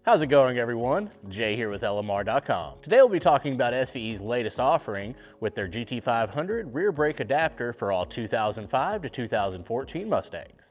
How's it going, everyone? Jay here with LMR.com. Today we'll be talking about SVE's latest offering with their GT500 rear brake adapter for all 2005 to 2014 Mustangs.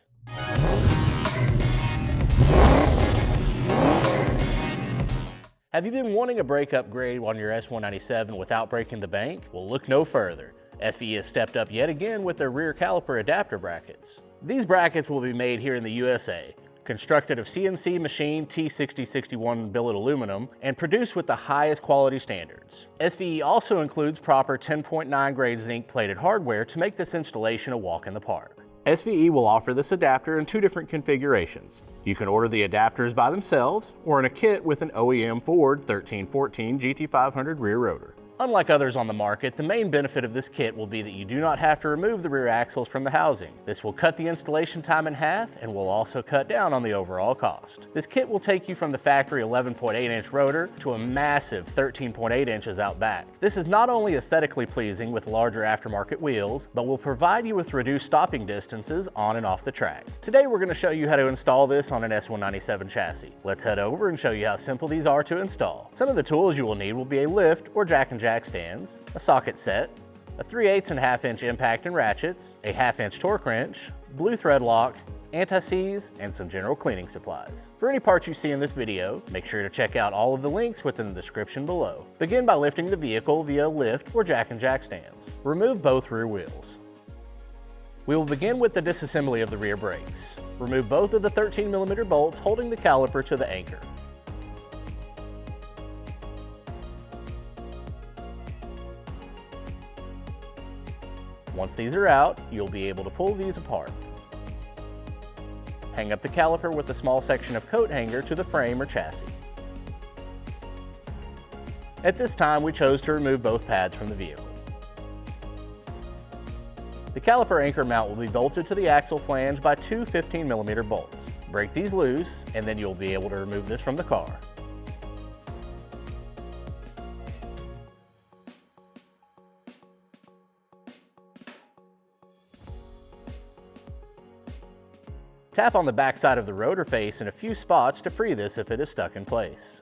Have you been wanting a brake upgrade on your S197 without breaking the bank? Well, look no further. SVE has stepped up yet again with their rear caliper adapter brackets. These brackets will be made here in the USA, constructed of CNC machined T6061 billet aluminum and produced with the highest quality standards. SVE also includes proper 10.9 grade zinc plated hardware to make this installation a walk in the park. SVE will offer this adapter in two different configurations. You can order the adapters by themselves or in a kit with an OEM Ford 1314 GT500 rear rotor. Unlike others on the market, the main benefit of this kit will be that you do not have to remove the rear axles from the housing. This will cut the installation time in half and will also cut down on the overall cost. This kit will take you from the factory 11.8-inch rotor to a massive 13.8 inches out back. This is not only aesthetically pleasing with larger aftermarket wheels, but will provide you with reduced stopping distances on and off the track. Today we're going to show you how to install this on an S197 chassis. Let's head over and show you how simple these are to install. Some of the tools you will need will be a lift or jack and jack stands, a socket set, a 3/8 and 1/2 inch impact and ratchets, a 1/2 inch torque wrench, blue thread lock, anti-seize, and some general cleaning supplies. For any parts you see in this video, make sure to check out all of the links within the description below. Begin by lifting the vehicle via lift or jack and jack stands. Remove both rear wheels. We will begin with the disassembly of the rear brakes. Remove both of the 13mm bolts holding the caliper to the anchor. Once these are out, you'll be able to pull these apart. Hang up the caliper with a small section of coat hanger to the frame or chassis. At this time, we chose to remove both pads from the vehicle. The Caliper Anchor mount will be bolted to the axle flange by two 15mm bolts. Break these loose, and then you'll be able to remove this from the car. Tap on the back side of the rotor face in a few spots to free this if it is stuck in place.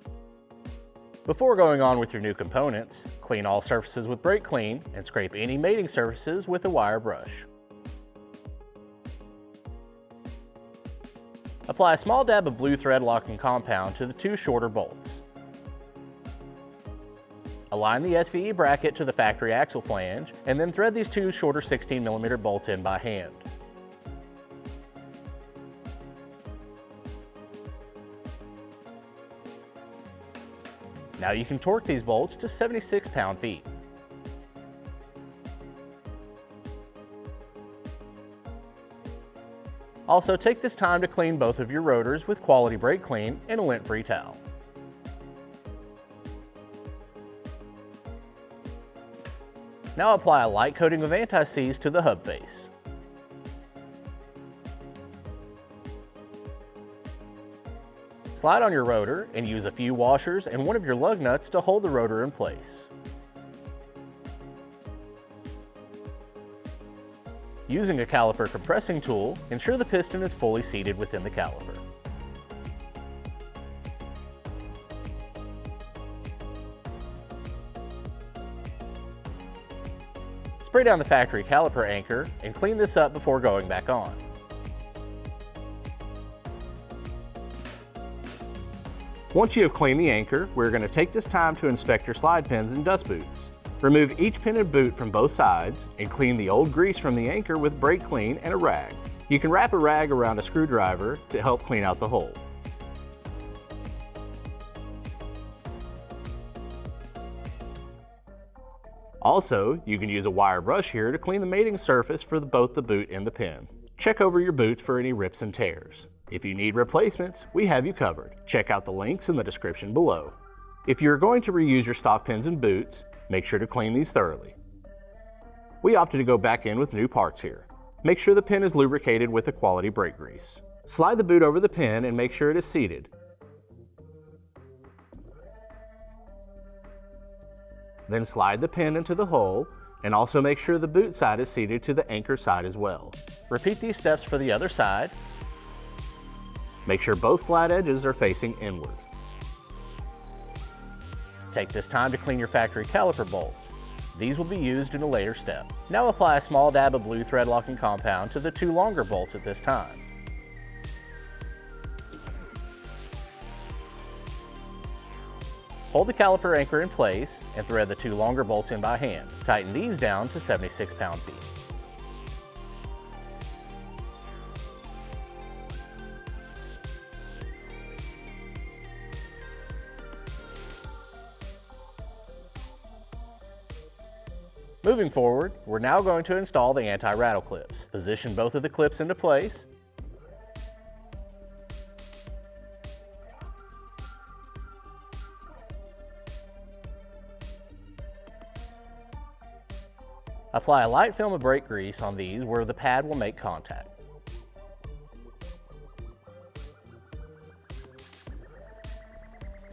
Before going on with your new components, clean all surfaces with brake clean and scrape any mating surfaces with a wire brush. Apply a small dab of blue thread locking compound to the two shorter bolts. Align the SVE bracket to the factory axle flange and then thread these two shorter 16mm bolts in by hand. Now you can torque these bolts to 76 pound-feet. Also, take this time to clean both of your rotors with quality brake clean and a lint-free towel. Now apply a light coating of anti-seize to the hub face. Slide on your rotor and use a few washers and one of your lug nuts to hold the rotor in place. Using a caliper compressing tool, ensure the piston is fully seated within the caliper. Spray down the factory caliper anchor and clean this up before going back on. Once you have cleaned the anchor, we're going to take this time to inspect your slide pins and dust boots. Remove each pin and boot from both sides and clean the old grease from the anchor with brake clean and a rag. You can wrap a rag around a screwdriver to help clean out the hole. Also, you can use a wire brush here to clean the mating surface for both the boot and the pin. Check over your boots for any rips and tears. If you need replacements, we have you covered. Check out the links in the description below. If you're going to reuse your stock pins and boots, make sure to clean these thoroughly. We opted to go back in with new parts here. Make sure the pin is lubricated with a quality brake grease. Slide the boot over the pin and make sure it is seated. Then slide the pin into the hole and also make sure the boot side is seated to the anchor side as well. Repeat these steps for the other side. Make sure both flat edges are facing inward. Take this time to clean your factory caliper bolts. These will be used in a later step. Now apply a small dab of blue thread locking compound to the 2 longer bolts at this time. Hold the caliper anchor in place and thread the 2 longer bolts in by hand. Tighten these down to 76 pound-feet. Moving forward, we're now going to install the anti-rattle clips. Position both of the clips into place. Apply a light film of brake grease on these where the pad will make contact.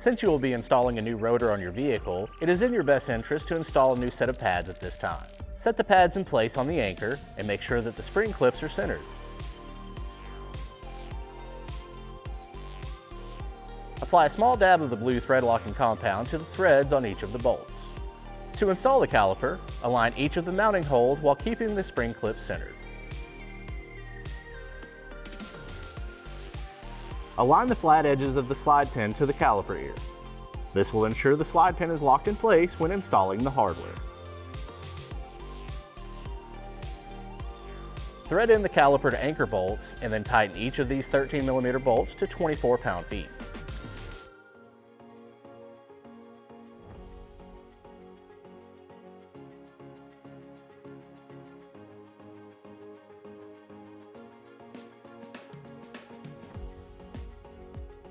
Since you will be installing a new rotor on your vehicle, it is in your best interest to install a new set of pads at this time. Set the pads in place on the anchor and make sure that the spring clips are centered. Apply a small dab of the blue thread locking compound to the threads on each of the bolts. To install the caliper, align each of the mounting holes while keeping the spring clips centered. Align the flat edges of the slide pin to the caliper ear. This will ensure the slide pin is locked in place when installing the hardware. Thread in the caliper to anchor bolts and then tighten each of these 13mm bolts to 24 pound-feet.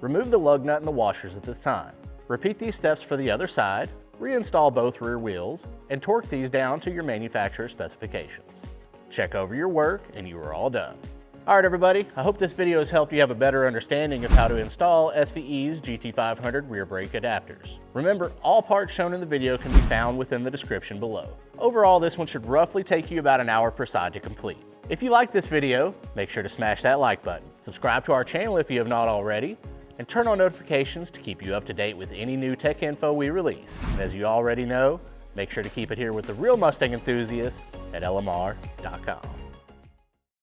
Remove the lug nut and the washers at this time. Repeat these steps for the other side, reinstall both rear wheels, and torque these down to your manufacturer's specifications. Check over your work and you are all done. Alright everybody, I hope this video has helped you have a better understanding of how to install SVE's GT500 rear brake adapters. Remember, all parts shown in the video can be found within the description below. Overall, this one should roughly take you about an hour per side to complete. If you liked this video, make sure to smash that like button. Subscribe to our channel if you have not already, and turn on notifications to keep you up to date with any new tech info we release. And as you already know, make sure to keep it here with the real Mustang enthusiasts at LMR.com.